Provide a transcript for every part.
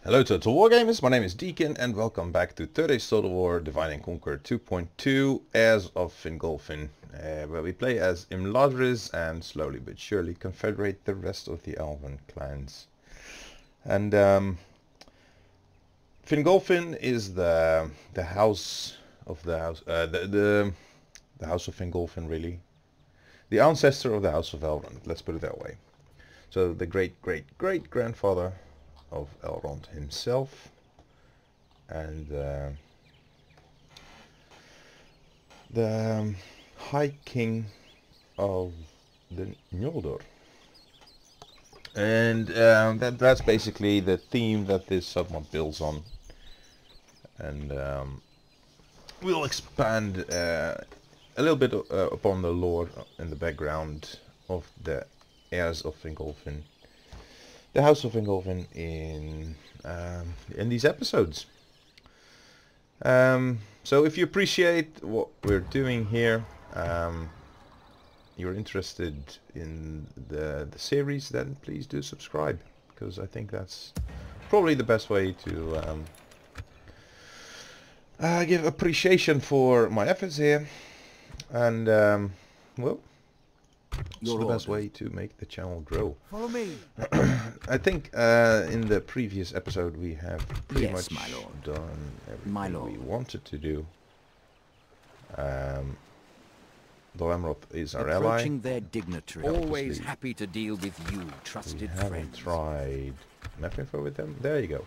Hello Total War Gamers, my name is Deacon and welcome back to Third Age Total War Divide and Conquer 2.2 Heirs of Fingolfin, where we play as Imladris and slowly but surely confederate the rest of the Elven clans. And Fingolfin is the house of the house, the house of Fingolfin, really. The ancestor of the House of Elrond, let's put it that way. So the great grandfather of Elrond himself, and the High King of the Noldor. And that's basically the theme that this submod builds on. And we'll expand a little bit upon the lore and the background of the heirs of Fingolfin, the House of Fingolfin, in these episodes. So if you appreciate what we're doing here, you're interested in the series, then please do subscribe, because I think that's probably the best way to give appreciation for my efforts here, and well, it's the best way to make the channel grow. Follow me. I think in the previous episode we have pretty much my lord. done My everything lord. we wanted to do. Dol Amroth is our ally. Approaching their dignitary. Always Obviously. happy to deal with you, We trusted haven't friends. tried map info with them. There you go.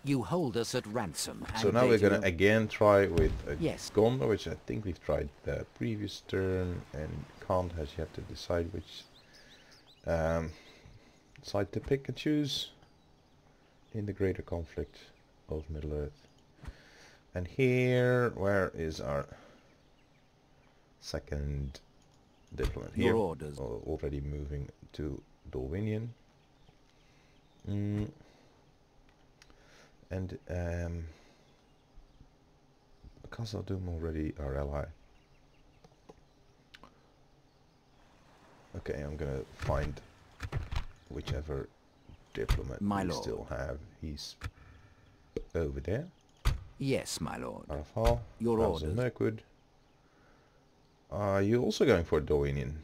You hold us at ransom. So and now they we're do gonna again try with a Yes. Gondor, which I think we've tried the previous turn, and Kant has yet to decide which side to pick and choose in the greater conflict of Middle-earth. And here, where is our second diplomat? Your Here, orders. already moving to Dorwinion. And Khazad-dûm already our ally. Okay, I'm gonna find whichever diplomat My we lord. still have. He's over there. Yes, my lord. Arafal, Your House of orders. Mirkwood. Are you also going for Dorwinion?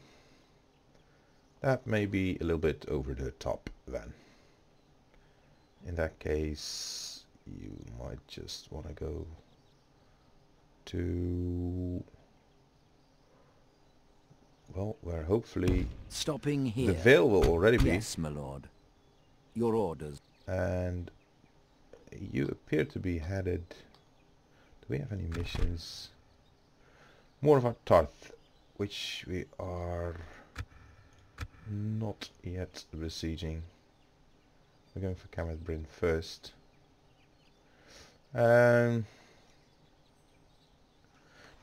That may be a little bit over the top then. In that case, you might just want to go to, well, where hopefully Stopping here. the Vale will already be. Yes, my lord. Your orders. And you appear to be headed. Do we have any missions? More of our Tarth, which we are not yet besieging. We're going for Kamet Bryn first. Now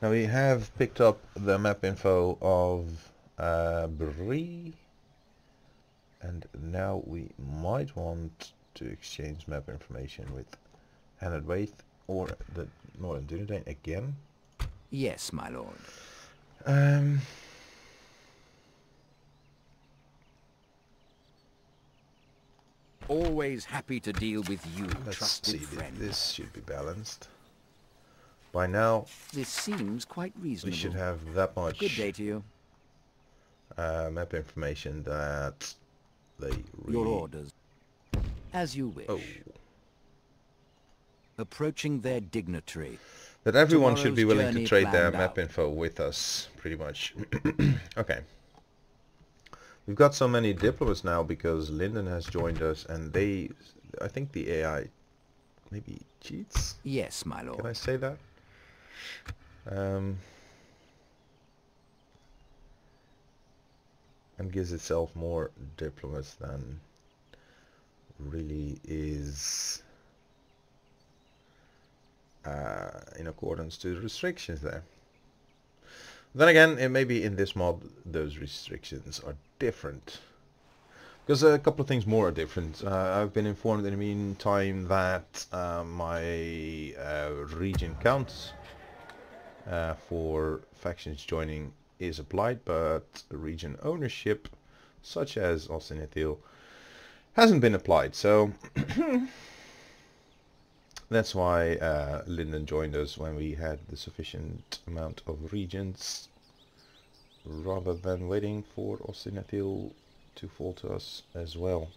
we have picked up the map info of Bree, and now we might want to exchange map information with Hanad Waith or the Northern Dunedain again. Yes, my lord. Always happy to deal with you, Let's trusted see, friend. this should be balanced. By now This seems quite we reasonable. should have that much Good day to you. map information that they really... Your orders. As you wish. Oh. Approaching their dignitary. That everyone should be Tomorrow's willing to journey trade their planned map out. info with us, pretty much. Okay. We've got so many diplomats now because Linden has joined us, and they... I think the AI maybe cheats? Yes, my lord. Can I say that? And gives itself more diplomats than really is in accordance to the restrictions there. Then again, it may be in this mod those restrictions are different. Because a couple of things more are different. I've been informed in the meantime that my region count for factions joining is applied, but region ownership, such as Austin Ithil, hasn't been applied. So that's why Lyndon joined us when we had the sufficient amount of regents, rather than waiting for Ostinethil to fall to us as well.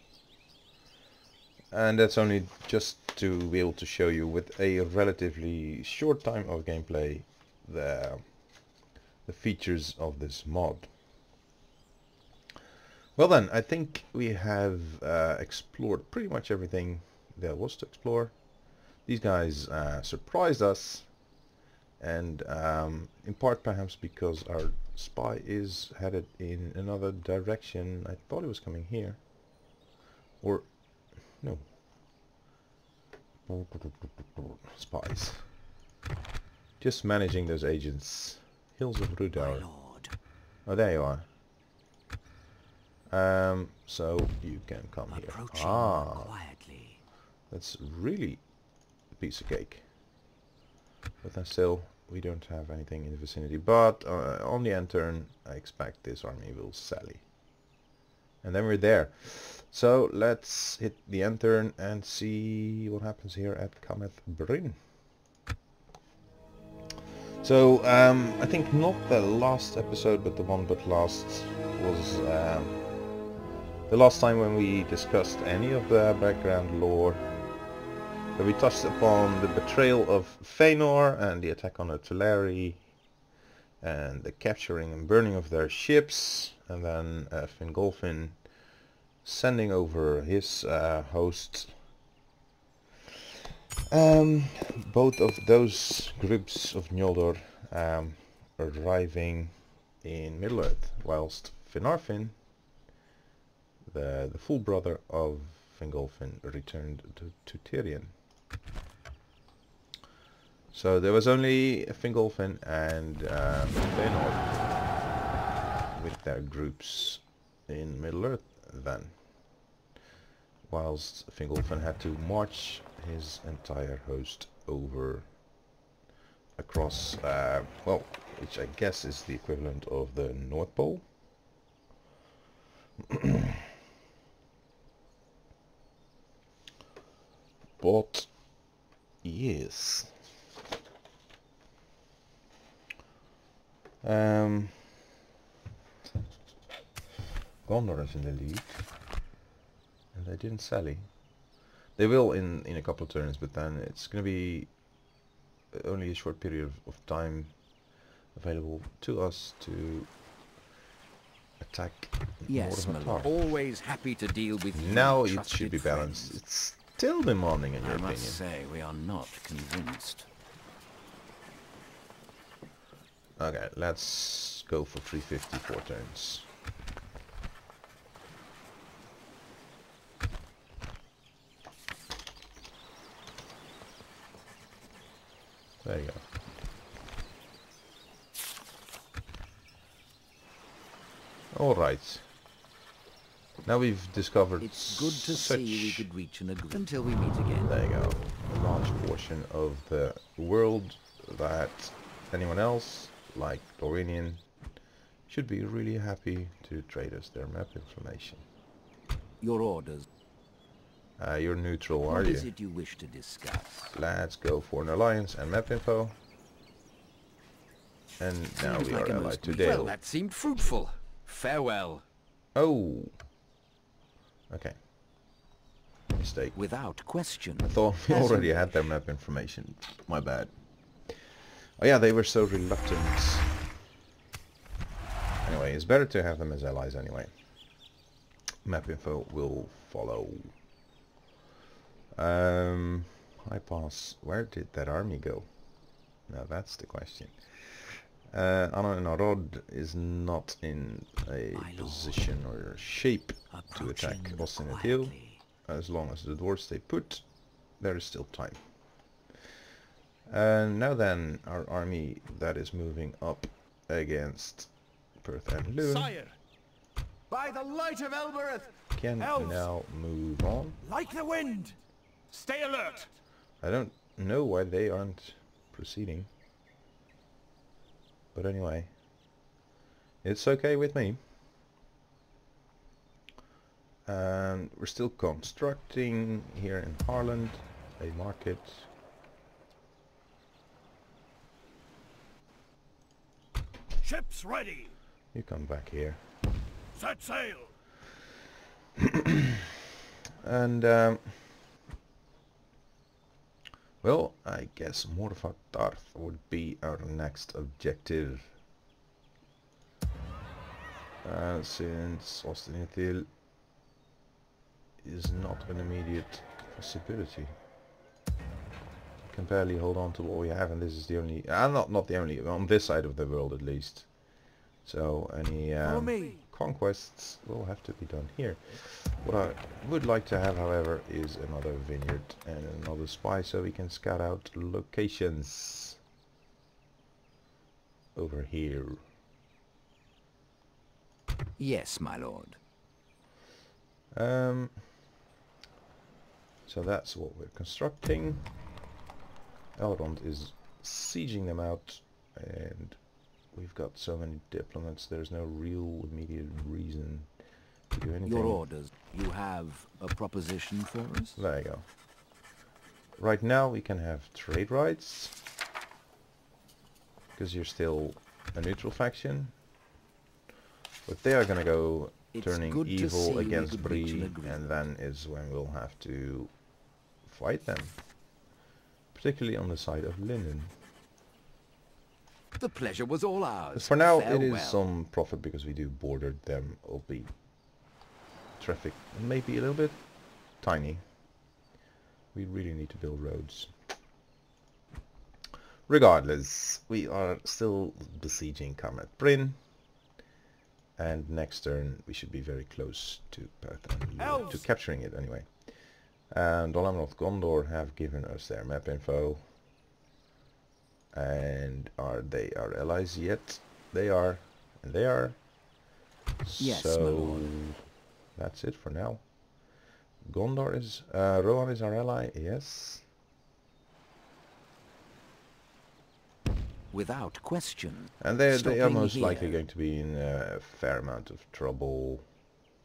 And that's only just to be able to show you with a relatively short time of gameplay the features of this mod. Well then, I think we have explored pretty much everything there was to explore. These guys surprised us, and in part perhaps because our spy is headed in another direction. I thought he was coming here. Or no. Spies. Just managing those agents. Hills of Rudar. Oh, there you are. So you can come here. Quietly. That's really a piece of cake. But then still, we don't have anything in the vicinity. But on the end turn, I expect this army will sally. And then we're there. So let's hit the end turn and see what happens here at Cometh Bryn. So I think not the last episode, but the one but last was the last time when we discussed any of the background lore. So we touched upon the betrayal of Feanor and the attack on the Teleri and the capturing and burning of their ships, and then Fingolfin sending over his hosts. Both of those groups of Noldor arriving in Middle-earth, whilst Finarfin, the full brother of Fingolfin, returned to Tirion. So there was only Fingolfin and Feanor with their groups in Middle-earth then, whilst Fingolfin had to march his entire host over across, well, which I guess is the equivalent of the North Pole. But yes, Gondor is in the lead, and they didn't sally. They will in a couple of turns, but then it's going to be only a short period of time available to us to attack. Yes, my lord. Always happy to deal with you. Now it should be balanced. It's still demanding in your opinion. I must say, we are not convinced. Okay, let's go for 354 turns. There you go. Alright. Now we've discovered it's good to see we could reach an agreement until we meet again. There you go. A large portion of the world that anyone else, like Dorinian, should be really happy to trade us their map information. Your orders. You're neutral, are you? What is it you wish to discuss? Let's go for an alliance and map info. And now we are allied to Dale. Well, that seemed fruitful. Farewell. Oh. Okay. Mistake. Without question. I thought we already had their map information. My bad. Oh yeah, they were so reluctant. Anyway, it's better to have them as allies anyway. Map info will follow. High Pass. Where did that army go? Now that's the question. Anna and Arod is not in a position or shape to attack Ostinethil. As long as the dwarves stay put, there is still time. Now then, our army that is moving up against Perth and Luin. Sire, by the light of Elbereth, Can elves, now move on. like the wind, stay alert. I don't know why they aren't proceeding. But anyway, it's okay with me. And we're still constructing here in Harland a market. Ships ready. You come back here. Set sail. And well, I guess Morvath would be our next objective. Since Ostenithil is not an immediate possibility. Can barely hold on to what we have, and this is the only, not the only, on this side of the world at least. So any conquests will have to be done here. What I would like to have, however, is another vineyard and another spy, so we can scout out locations over here. Yes, my lord. So that's what we're constructing. Elrond is sieging them out, and we've got so many diplomats, there's no real immediate reason to do anything. Your orders. You have a proposition for us? There you go. Right now we can have trade rights, because you're still a neutral faction. But they are gonna go turning evil against Bree, and then is when we'll have to fight them. Particularly on the side of Linden. The pleasure was all ours. But for now Farewell. it is some profit because we do border them, albeit traffic maybe a little bit tiny. We really need to build roads. Regardless, we are still besieging Kamet Bryn. And next turn we should be very close to Perth and to capturing it anyway. And Dol Amroth Gondor have given us their map info. And are they our allies yet? They are. And they are. Yes, so my lord. that's it for now. Gondor is Rohan is our ally, yes. Without question. And they are Stopping most here. likely going to be in a fair amount of trouble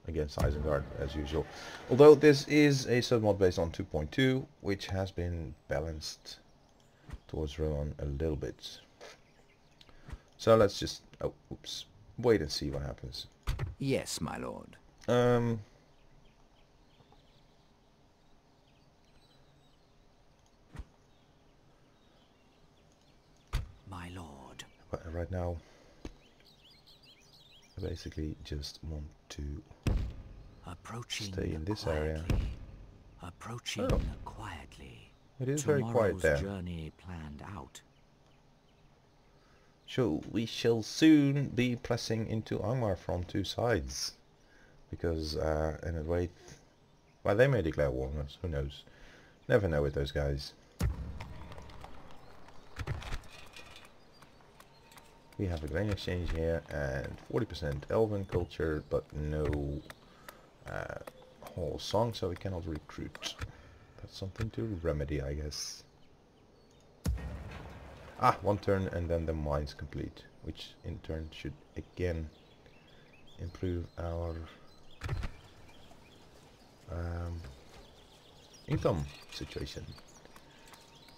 against Isengard as usual. Although this is a submod based on 2.2, which has been balanced towards Rohan a little bit. So let's just wait and see what happens. Yes, my lord. My lord. But right now I basically just want to Approaching stay in this quietly. area. Approaching Oh. quietly. It is very quiet there. Journey planned out. So we shall soon be pressing into Angmar from two sides. Because in a way, well, they may declare war on us, who knows. Never know with those guys. We have a grain exchange here and 40% elven culture, but no whole song, so we cannot recruit. That's something to remedy, I guess. Ah, one turn and then the mine's complete, which in turn should again improve our income situation.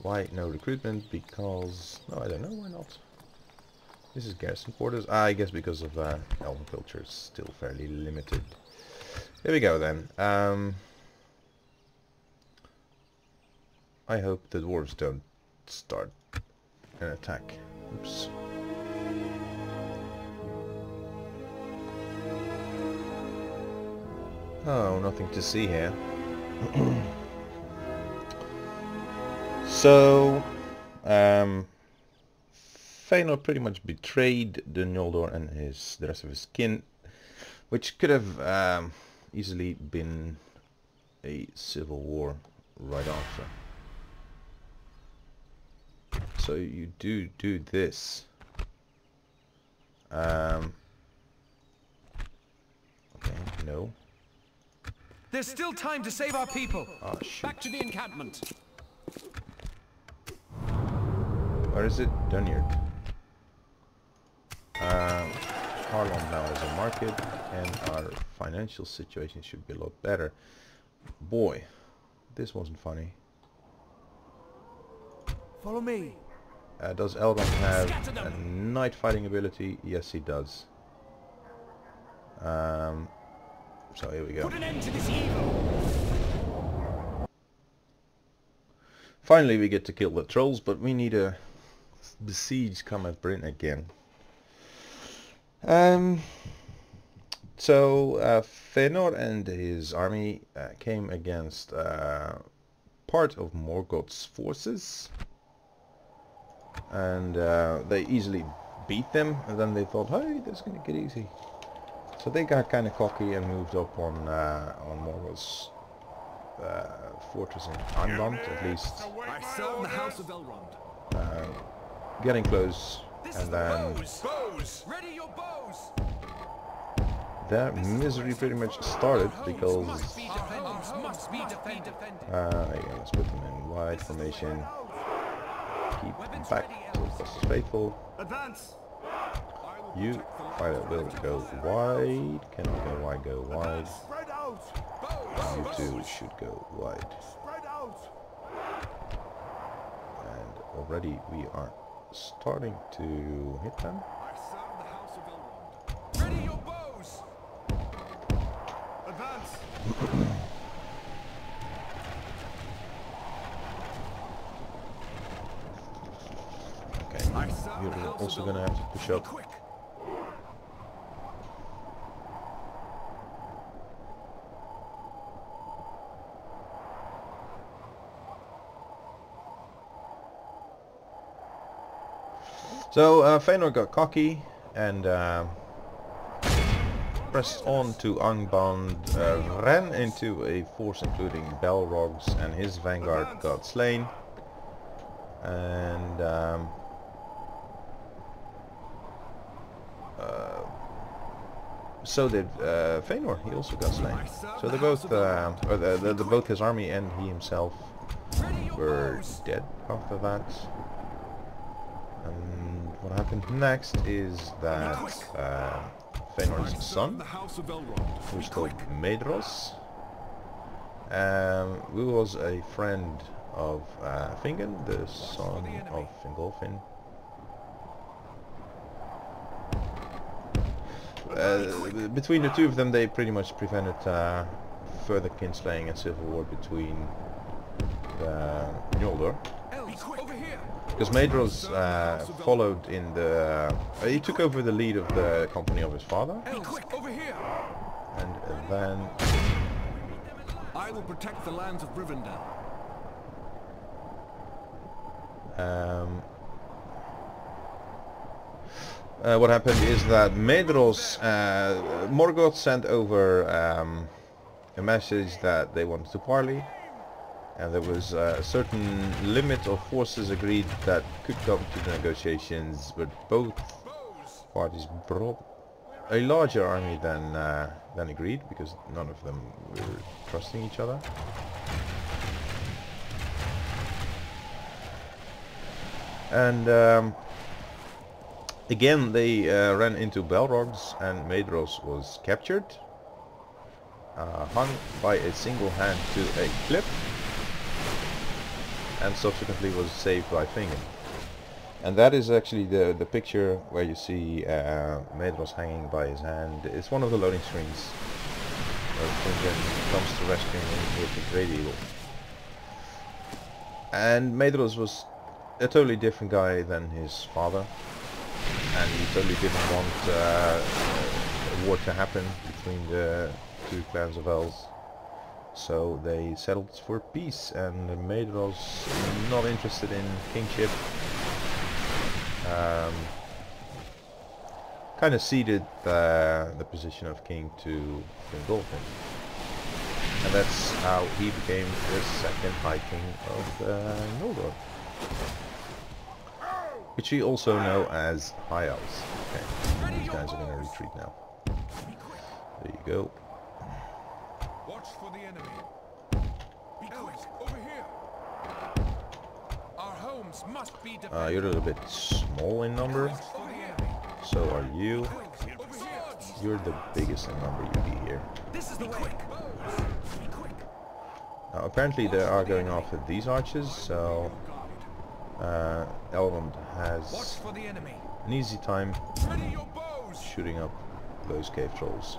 Why no recruitment? Because, no, I don't know, why not? This is garrison quarters. I guess because of elven culture is still fairly limited. Here we go then. I hope the dwarves don't start an attack. Oops. Oh, nothing to see here. So, Fëanor pretty much betrayed the Noldor and the rest of his kin, which could have easily been a civil war right after. So you do this. Okay, no. There's still time to save our people. Oh, shoot. Back to the encampment. Where is it? Dunyard. Harlem now as a market, and our financial situation should be a lot better. Boy, this wasn't funny. Follow me. Does Elrond have a night fighting ability? Yes, he does. So here we go. Put an end to this evil. Finally we get to kill the trolls, but we need to besiege Combat Bryn again. So Fëanor and his army came against part of Morgoth's forces, and they easily beat them, and then they thought, hey, this is gonna get easy. So they got kind of cocky and moved up on Morgoth's fortress in Angband, at least I serve the House of Elrond. getting close, and then Bows. Ready your bows. their misery pretty much started because Must be defended. Must be defended. yeah, let's put them in wide formation, keep them back till Frost is faithful. Advance. You fighter will go wide, cannot go wide, go wide. Spread out. You two should go wide. Spread out. And already we are starting to hit them. I serve the House of Elrond. Ready your bows. Advance. Okay, I serve you're the House also of gonna have to push up. Quick. So Fëanor got cocky and pressed on to Angband, ran into a force including Balrogs, and his vanguard got slain. And so did Fëanor. He also got slain. So they both, both his army and he himself were dead after that. And what happened next is that Fëanor's son, The House of Elrond. who's called Maedhros, who was a friend of Fingon, the son of Fingolfin. Between the two of them, they pretty much prevented further kinslaying and civil war between Noldor. Elves, over here. Because Maedhros followed in the... he took over the lead of the company of his father, Elves, over here. and then... I will protect the lands of Rivendell. What happened is that Maedhros... Morgoth sent over a message that they wanted to parley, and there was a certain limit of forces agreed that could come to the negotiations, but both parties brought a larger army than agreed, because none of them were trusting each other. And again they ran into Balrogs, and Maedhros was captured, hung by a single hand to a cliff, and subsequently was saved by Fingon. And that is actually the picture where you see Maedhros hanging by his hand. It's one of the loading screens where Fingon comes to rescue him with the Great Eagle. And Maedhros was a totally different guy than his father, and he totally didn't want a war to happen between the two clans of elves. So they settled for peace, and Maedhros, not interested in kingship, kind of ceded the position of king to Fingolfin. And that's how he became the second High King of Noldor, which we also know as High Elves. Okay, these guys are going to retreat now. There you go. Watch for the enemy. Be quick, over here. Our homes must be defended. You're a little bit small in number, For the enemy. so are you. Over here. You're the biggest in number, you be here. This is the way. Be quick. Now, apparently they are going after these archers, so Elrond Watch has for the enemy. an easy time Ready your bows. shooting up those cave trolls.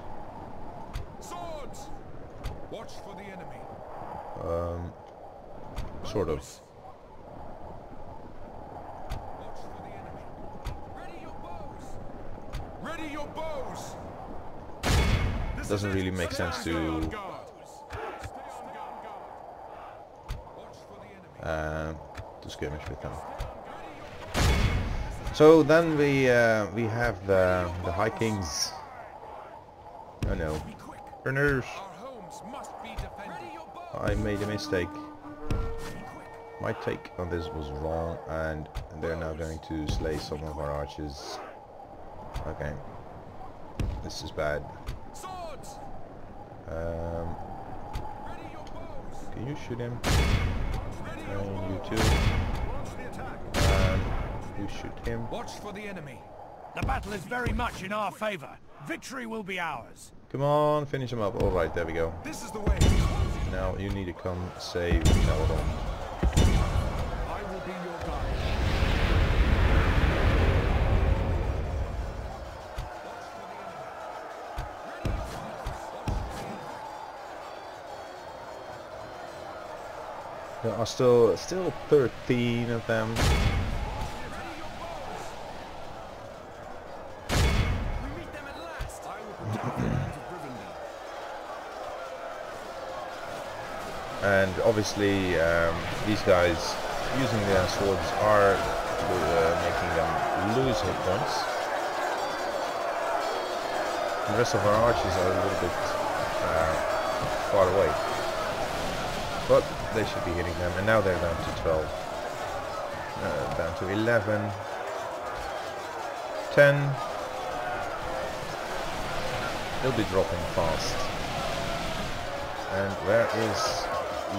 Swords. Watch for the enemy. Sort of. Watch for the enemy. Ready your bows. Ready your bows. This Doesn't is it. really make sense Stay to on guard. Stay on guard. Watch for the enemy. to skirmish with them. So then we have the High Kings. Oh no, Be quick. runners! Our homes must be defended. Ready your bows. I made a mistake. Be quick. My take on this was wrong, and they're now going to slay some of our archers. Okay, this is bad. Swords. Ready your bows. Can you shoot him? Ready your And you bows. too. Launch the attack. And you shoot him. Watch for the enemy. The battle is very much in our favor. Victory will be ours. Come on, finish him up. Alright, there we go. This is the way. Now you need to come save Elrond. I will be your guide. There are still 13 of them. We meet them at last. I will protect the lands of Rivendell. And obviously these guys using their swords are making them lose hit points. The rest of our archers are a little bit far away. But they should be hitting them, and now they're down to 12. Down to 11. 10. They'll be dropping fast. And where is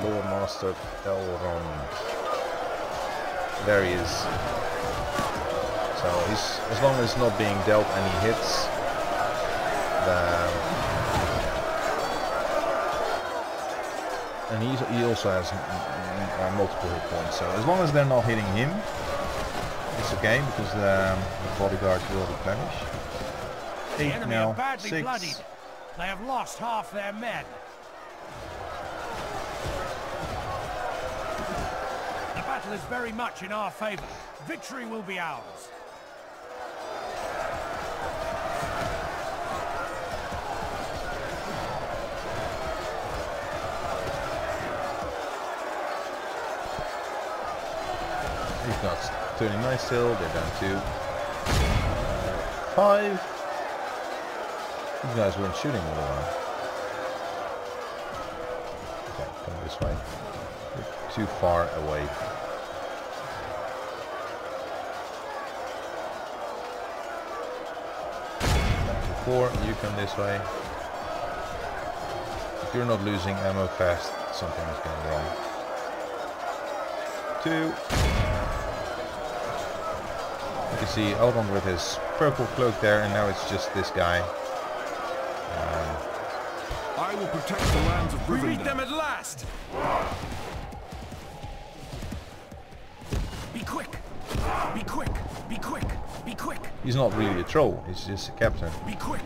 Lord Master Elrond? There he is. So he's, as long as not being dealt any hits, and he also has multiple hit points. So as long as they're not hitting him, it's okay, because the bodyguard will replenish. The 8 enemy now, are badly 6. bloodied. They have lost half their men. The battle is very much in our favor. Victory will be ours. He's not turning nice still. They're down to 5. These guys weren't shooting all the while. Okay, come this way. We're too far away. Down to 4. You come this way. If you're not losing ammo fast, something is going wrong. 2. You can see Elrond with his purple cloak there, and now it's just this guy. I will protect the lands of Rivendell. We meet them at last. Be quick. Be quick. Be quick. Be quick. He's not really a troll, he's just a captain. Be quick.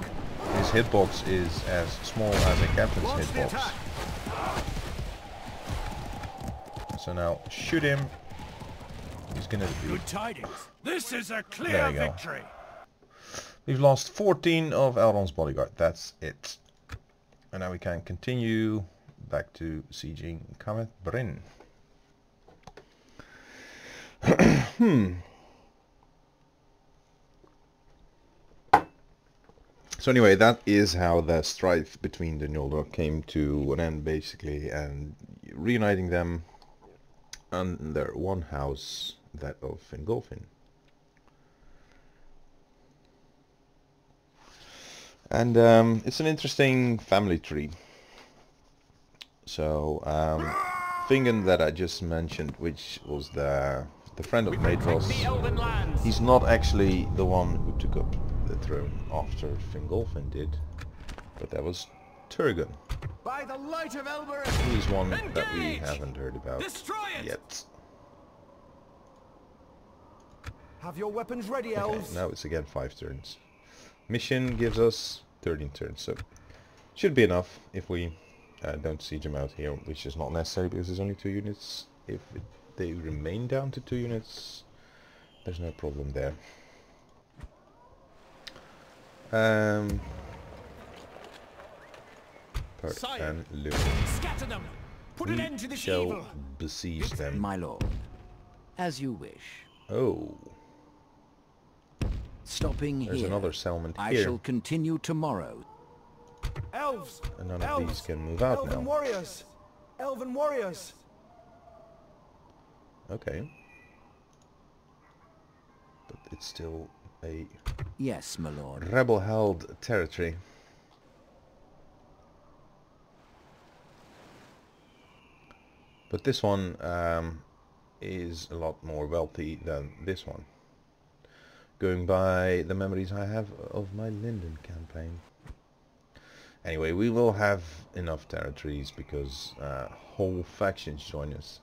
His hitbox is as small as a captain's Launch the hitbox. attack. So now shoot him. He's gonna be... Good tidings. This is a There clear you go. victory. We've lost 14 of Elrond's bodyguard, that's it. And now we can continue back to sieging Kamet Bryn. So anyway, that is how the strife between the Noldor came to an end, basically, and reuniting them under one house, that of Fingolfin. And it's an interesting family tree. So Fingon, that I just mentioned, which was the friend of Maedhros, he's not actually the one who took up the throne after Fingolfin did, but that was Turgon, By the light of Elbereth! who is one that we Engage! haven't heard about Destroy it! yet. Have your weapons ready, Okay, elves. now it's again 5 turns. Mission gives us 13 turns, so should be enough if we don't siege them out here, which is not necessary because there's only 2 units. If they remain down to 2 units, there's no problem there. Perk Sire. and Loon. Scatter them. Put an end to We this shall evil. besiege them. My lord. As you wish. Oh, Stopping there's here. another settlement I here, shall continue tomorrow. Elves. and none of Elves. these can move out Elven now. warriors. Elven warriors. Okay. But it's still a Yes, my lord. rebel-held territory. But this one is a lot more wealthy than this one, going by the memories I have of my Linden campaign. Anyway, we will have enough territories because whole factions join us.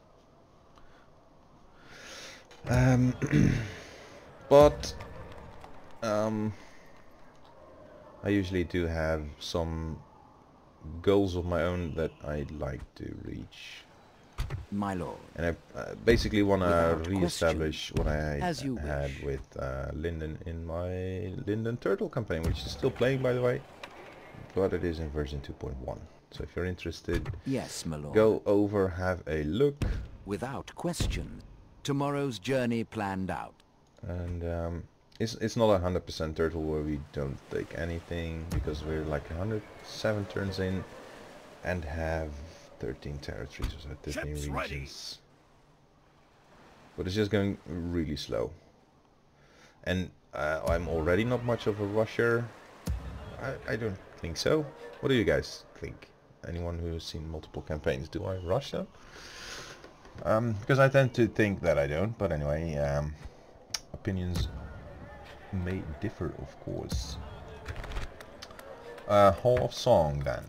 But I usually do have some goals of my own that I'd like to reach, My lord. and I basically want to Without re-establish what I As you had wish. with Linden in my Linden Turtle campaign, which is still playing, by the way, but it is in version 2.1. So if you're interested, Yes, my lord. go over, have a look, Without question. Tomorrow's journey planned out. and it's not 100% turtle where we don't take anything, because we're like 107 turns in and have 13 territories, or 13 Ships ready. regions. But it's just going really slow, and I'm already not much of a rusher. I don't think so. What do you guys think? Anyone who's seen multiple campaigns, do I rush them? Because I tend to think that I don't, but anyway, opinions may differ, of course. Hall of Song, then.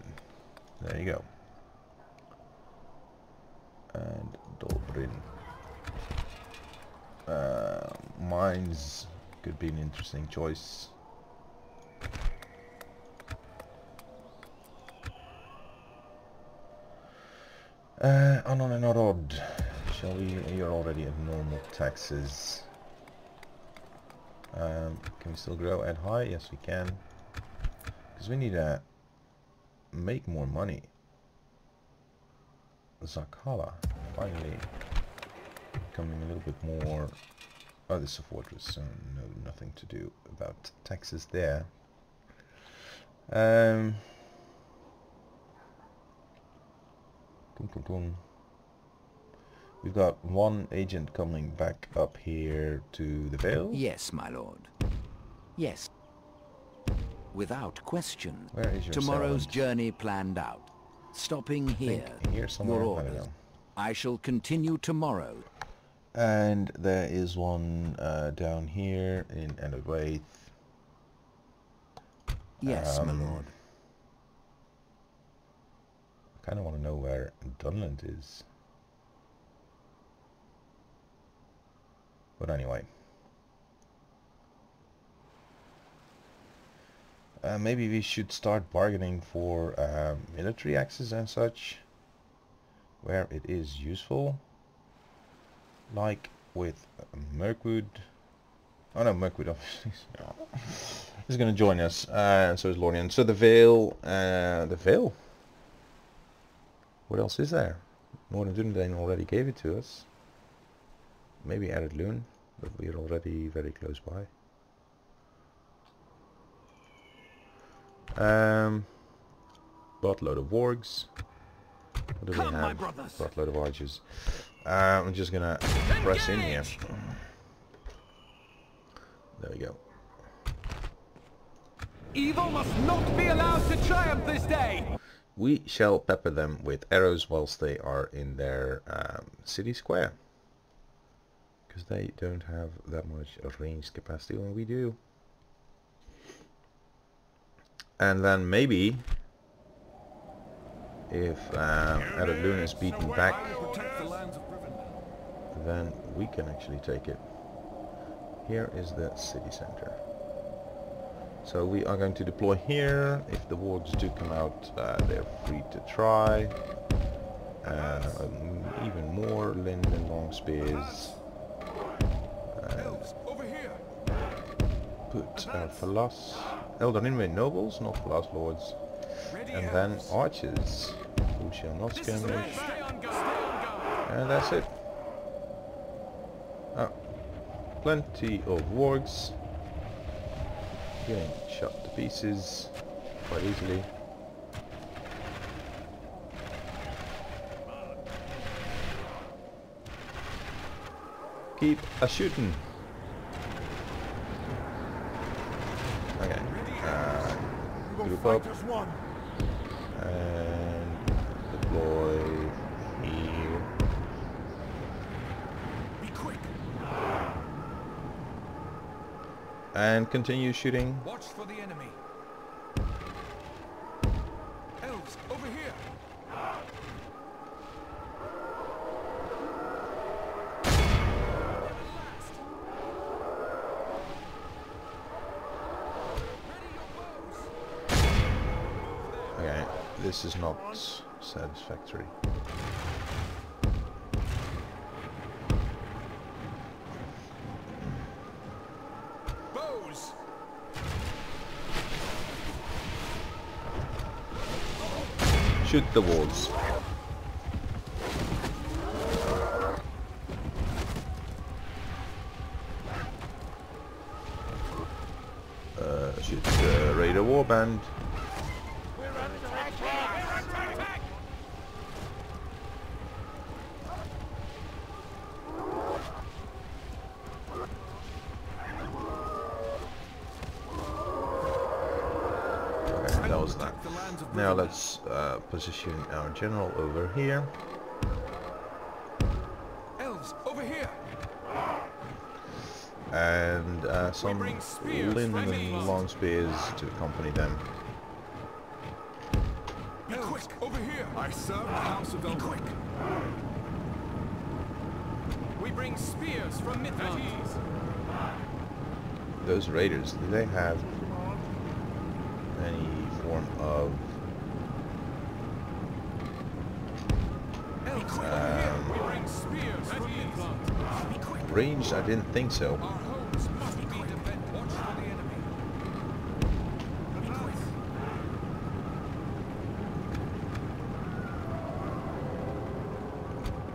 There you go. And Dobrin. Mines could be an interesting choice. Anon and Arod. Shall we? You're already at normal taxes. Can we still grow at high? Yes, we can. Because we need to make more money. Zakala, finally becoming a little bit more. Oh, this is a fortress, so no, nothing to do about taxes there. We've got one agent coming back up here to the Vale. Yes, my lord. Yes. Without question. Where is your Tomorrow's settlement? journey planned out. Stopping here. Here somewhere, Your I don't orders. know. I shall continue tomorrow. And there is one down here in Enderwaith. Yes, my lord. I kind of want to know where Dunland is. But anyway. Maybe we should start bargaining for military access and such, where it is useful. Like with Mirkwood. Oh no, Mirkwood obviously is going to join us, and so is Lorien. So the Vale, What else is there? Northern Dunedain already gave it to us. Maybe Arid Loon, but we're already very close by. Buttload of wargs. What do Come, we my have? brothers. Buttload of archers. I'm just gonna press in here. Engage! There we go. Evil must not be allowed to triumph this day! We shall pepper them with arrows whilst they are in their city square. Because they don't have that much range capacity when we do. And then maybe if Adalun is beaten back, Protect the lands of Rivendell. then we can actually take it. Here is the city center. So we are going to deploy here. If the wargs do come out, they're free to try. Even more Linden long spears. Elves, over here. Put Falas, Eldarin nobles, not Falas lords, Ready, and then elves. archers, who shall not skirmish. Stay on guard. Stay on guard. And that's it. Oh, plenty of wargs getting shot to pieces quite easily. Keep a shooting. Okay. Group up As one. and deploy here. Be quick. And continue shooting. Watch for the enemy. Elves, over here. Okay, this is not satisfactory. Bows. Shoot the walls. Shoot the Raider Warband. Okay, that was that. Now let's position our general over here. Elves, over here. And some bring spears, Linden friendly. long spears to accompany them. Be quick, over here. I serve the House of Elrond. Be quick. We bring spears from Midgard. Those raiders, do they have any form of Elves, over here. We bring spears from Midgard. Be quick. range? I didn't think so. Our homes must be defended. Watch for the enemy. Be quick.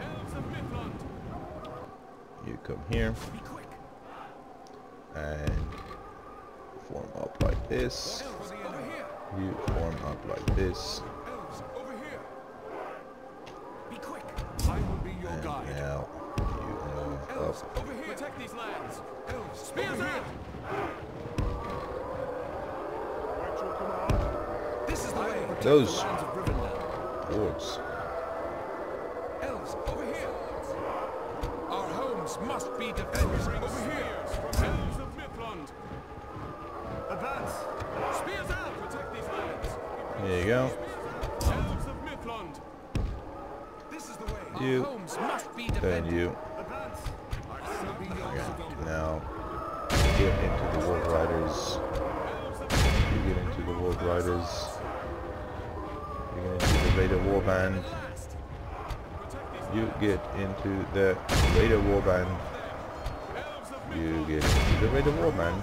Elves of Midland. You come here Be quick. and form up like this. Elves, over here. You form up like this. Elves, over here. Be quick. I will be your And guide. now you move Elves, up. over here. Protect these lands. Elves, spears out. This is the way. Protect Those the lands of Rivendell. wards. Elves, over here. Our homes must be defended. Over here. Elves of Midland. Advance. Spears out. Protect these lands. There you go. Elves of Midland. This is the way. You. Our homes must be Then defended. you. Advance. I shall be yours. Okay, now get into the Warg Riders. You get into the Warg Riders. You get into the Raider Warband. You get into the Raider Warband. You get into the Raider Warband.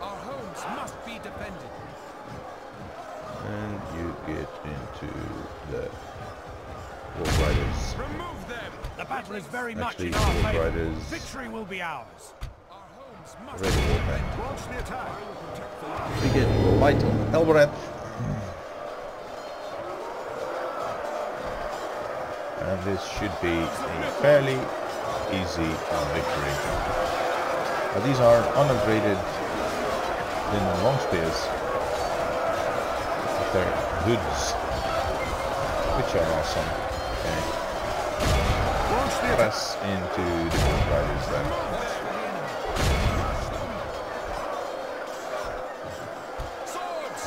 Our homes must be defended. And you get into the Warg Riders. Remove them. The battle is very much Actually, in our Warg favor. Riders. Victory will be ours. Our homes must Raider be Warband. Launch the attack. I will protect the land. We get Light Elbereth. And this should be a fairly easy victory. These are unupgraded Linden long spears with their hoods, which are awesome. Okay. Press into the Warg Riders then. Swords.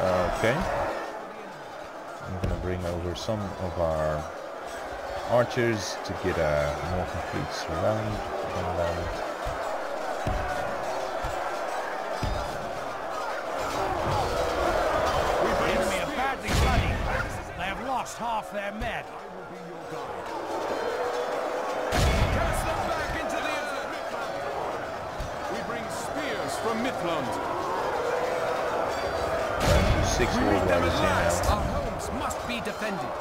Okay. I'm gonna bring over some of our archers to get a more complete surround. The enemy are badly bloody. They have lost half their men. Cast them back into the Midland. We bring spears from Midland. 6 We war meet them riders at here last. now. Our homes must be defended.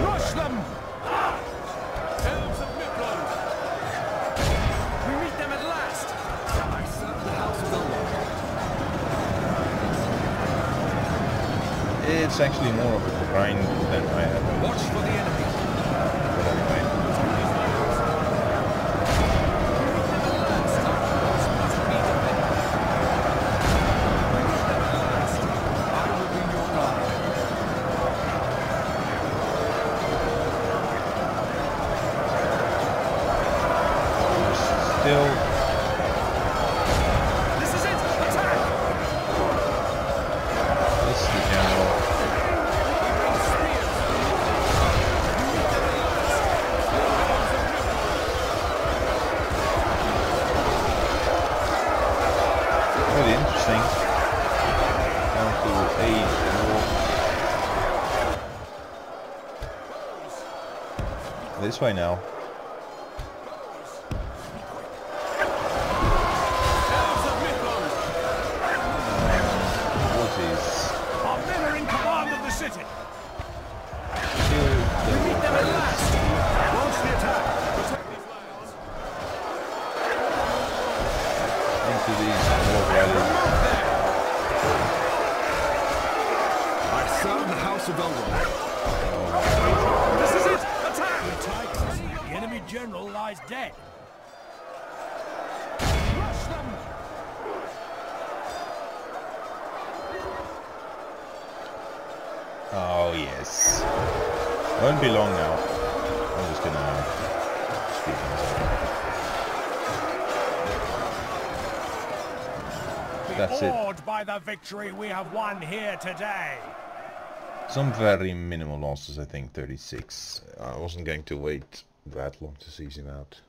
Rush them! Elves of Midland. We meet them at last. I serve the House of Elrond. It's actually more of a grind than I have. Watch for the enemy. But anyway. Still, This is it! Attack! this is the general. Really interesting. Down to 8 more. This way now. Elves of Midland. What is Our men are in command of the city. still the Meet them at last. Launch the attack. Protect these lands. into these war riders. I serve the House of Elrond. This is it! Attack! The enemy general lies dead. Rush them! Oh yes. Won't be long now. I'm just gonna speed things up. That's it. Awed by the victory we have won here today. Some very minimal losses, I think 36. I wasn't going to wait that long to seize him out.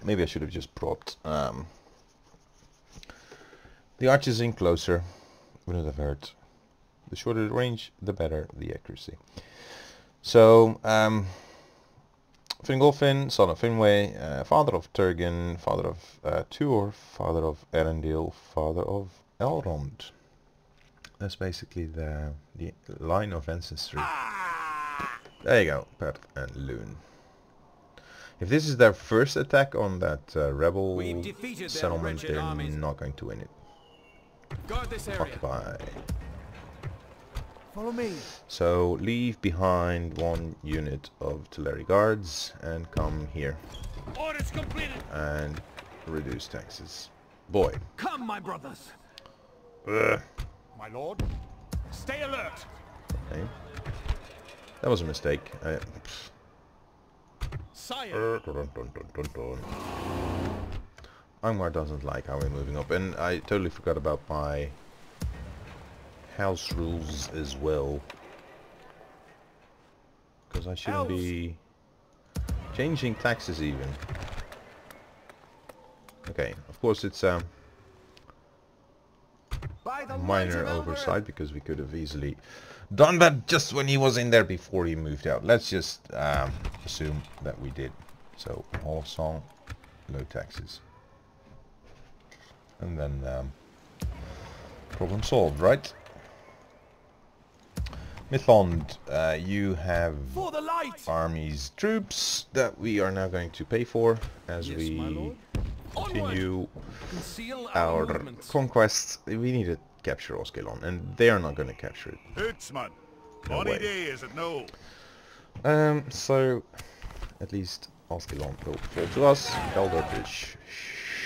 Maybe I should have just brought the archers in closer. Wouldn't have hurt. The shorter the range, the better the accuracy. So, Fingolfin, son of Finwë, father of Turgon, father of Tuor, father of Erendil, father of Elrond. That's basically the line of ancestry. There you go, Per and Lune. If this is their first attack on that rebel We've defeated their settlement, wretched they're armies. not going to win it. Guard this area. Occupy. Follow me. So leave behind one unit of Teleri guards and come here Orders completed. and reduce taxes. Boy. Come, my brothers. Ugh. My lord. Stay alert. Okay. That was a mistake. Sire. Angmar doesn't like how we're moving up, and I totally forgot about my house rules as well, because I shouldn't be changing taxes even. Okay, of course it's a minor oversight, because we could have easily done that just when he was in there before he moved out. Let's just assume that we did. So Hall of Song, low taxes. And then problem solved, right? Midland, you have For the light. armies, troops that we are now going to pay for as Yes, we my lord. continue Conceal our our movements. conquests. We need to capture Oskelon, and they are not going to capture it. Hootsman. No Bonny way. day, is it no? So at least Oskelon will fall to us. Eldor is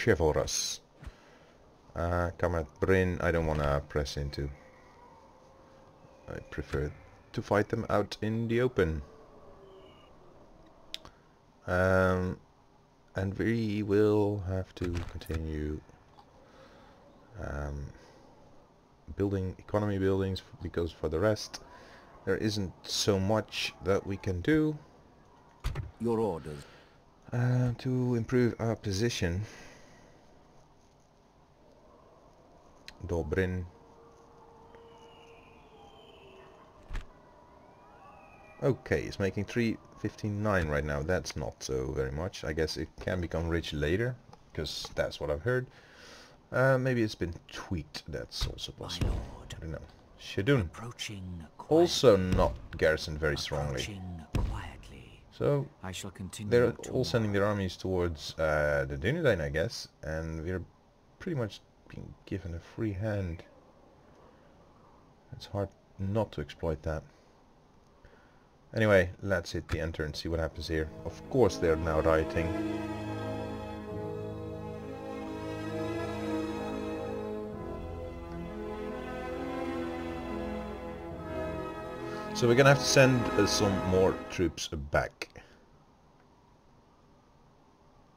chivalrous. Come at Bryn, I don't want to press into. I prefer to fight them out in the open. And we will have to continue building economy buildings, because for the rest there isn't so much that we can do Your orders. to improve our position. Dobrin. Okay, it's making 359 right now. That's not so very much. I guess it can become rich later, because that's what I've heard. Maybe it's been tweaked. That's also possible. My lord. I don't know. Shadun. Approaching Also not garrisoned very strongly. quietly. So I shall continue. they're all sending their armies towards the Dunedain, I guess, and we're pretty much being given a free hand. It's hard not to exploit that. Anyway, let's hit the enter and see what happens here. Of course they're now rioting. So we're gonna have to send some more troops back.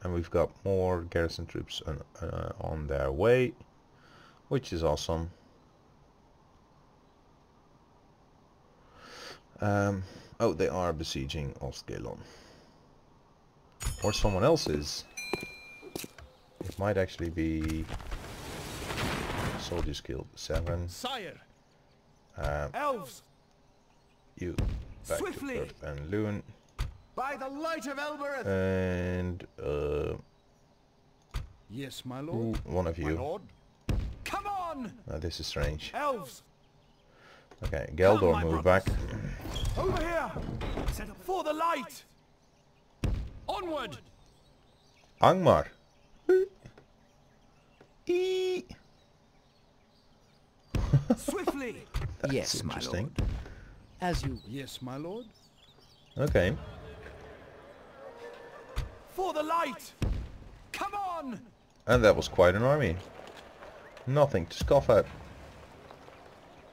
And we've got more garrison troops on their way, which is awesome. Oh, they are besieging Osgelon. Or someone else is. It might actually be Soldiers Guild 7. Sire, Um, elves, you back Swiftly. to Earth and Loon. By the light of Elbereth! And yes, my lord. one of My you. lord. Come on, This is strange. elves, Okay, Geldor my move brothers. back. over here. Set up for the light. Onward. Angmar. Eee. Swiftly. Yes, my interesting. lord. As you... Yes, my lord. Okay. For the light. Come on. And that was quite an army. Nothing to scoff at.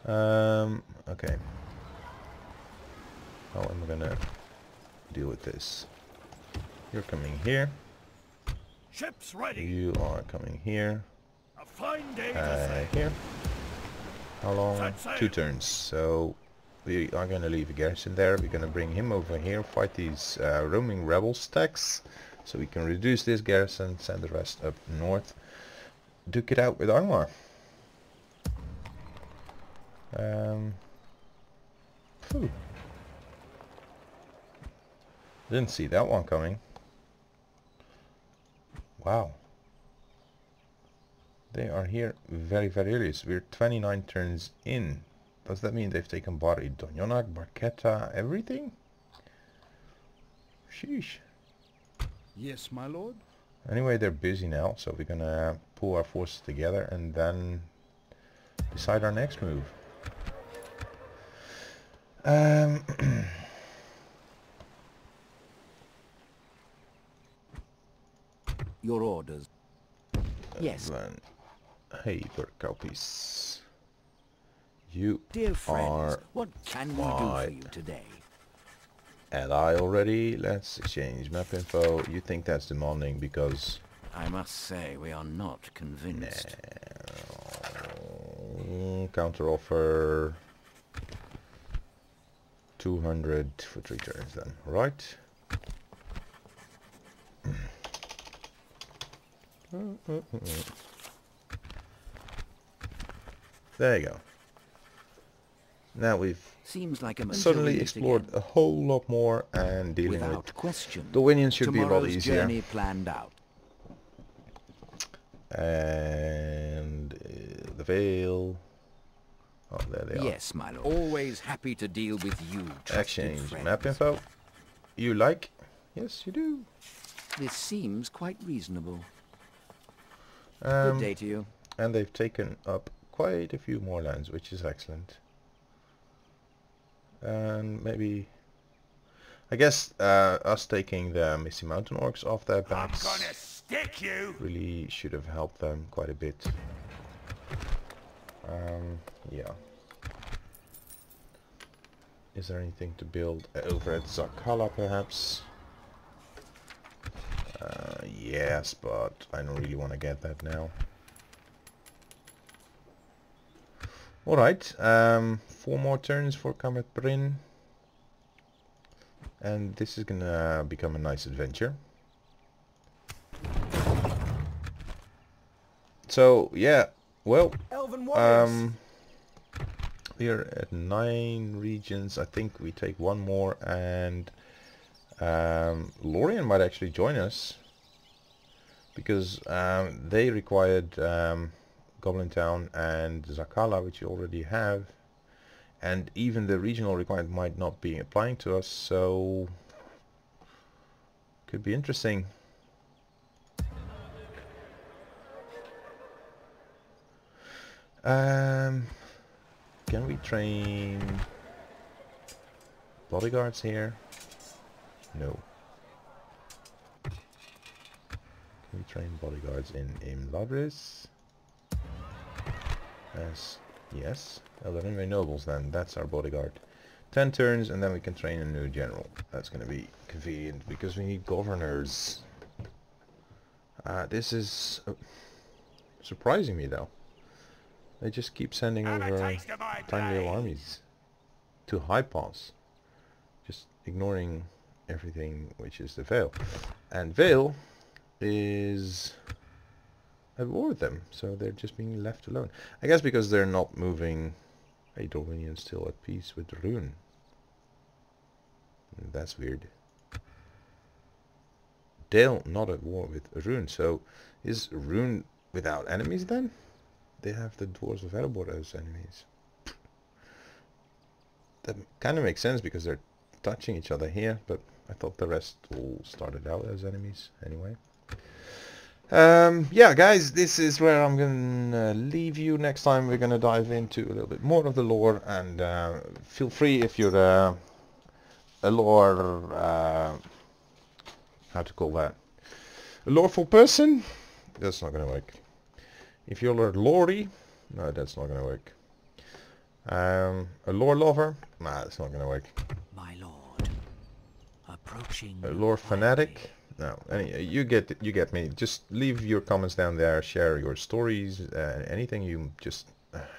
Okay. How am I gonna deal with this? You're coming here. Ships ready. You are coming here. A fine day to sail. Here. How long? Set sail. 2 turns. So we are gonna leave a garrison there. We're gonna bring him over here, fight these roaming rebel stacks, so we can reduce this garrison, send the rest up north, duke it out with Angmar. Phew. Didn't see that one coming. Wow. They are here very, very early. So we're 29 turns in. Does that mean they've taken Bari, Donyonak, Barketa, everything? Sheesh. Yes, my lord. Anyway, they're busy now, so we're gonna pull our forces together and then decide our next move. Your orders. Yes. Then, hey, Berkaupis. You Dear friends, are what can we do my for you today? ally already. Let's exchange map info. You think that's demanding because I must say we are not convinced. counter offer 200 for 3 turns then, right? There you go. Now we've Seems like a suddenly explored a whole lot more, and dealing Without with question. the Winians should be a lot Tomorrow's easier. journey planned out. And the Vale. Oh, there they are. Yes, my lord. Always happy to deal with you, trusted Exchange friends. map info. You like? Yes, you do. This seems quite reasonable. Good day to you. And they've taken up quite a few more lands, which is excellent. And maybe, I guess, us taking the Misty Mountain Orcs off their backs I'm gonna stick you. really should have helped them quite a bit. Yeah. Is there anything to build over at Zakala, perhaps? Yes, but I don't really want to get that now. Alright, 4 more turns for Kamet Bryn. And this is gonna become a nice adventure. So, yeah, well, Elven warriors. we are at 9 regions. I think we take 1 more, and Lorien might actually join us. Because they required Goblin Town and Zakala, which you already have. And even the regional requirement might not be applying to us, so could be interesting. Can we train bodyguards here? No. Can we train bodyguards in Imladris? Yes. Eldarinway nobles then, that's our bodyguard. 10 turns and then we can train a new general. That's gonna be convenient because we need governors. This is surprising me though. They just keep sending over tiny little armies to High Pass. Just ignoring everything which is the Vale. And Vale is at war with them, so they're just being left alone. I guess because they're not moving. Eidolwinian still at peace with Rune. That's weird. Dale not at war with Rune, so is Rune without enemies then? They have the Dwarves of Erebor as enemies. That kind of makes sense because they're touching each other here, but I thought the rest all started out as enemies anyway. Yeah, guys, this is where I'm gonna leave you. Next time we're gonna dive into a little bit more of the lore, and feel free if you're a lore, how to call that, a loreful person. That's not gonna work. If you're a lorey, no, that's not gonna work. A lore lover, nah, that's not gonna work. My lord, approaching. A lore fanatic. No, you get me. Just leave your comments down there. Share your stories, anything you just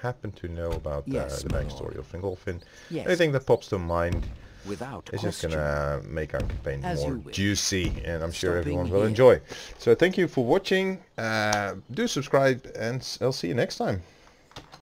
happen to know about the backstory of Fingolfin. Yes. Anything that pops to mind. Without It's just question. gonna make our campaign As more you wish. juicy, and I'm sure Stopping everyone will here. enjoy. So thank you for watching. Do subscribe, and I'll see you next time.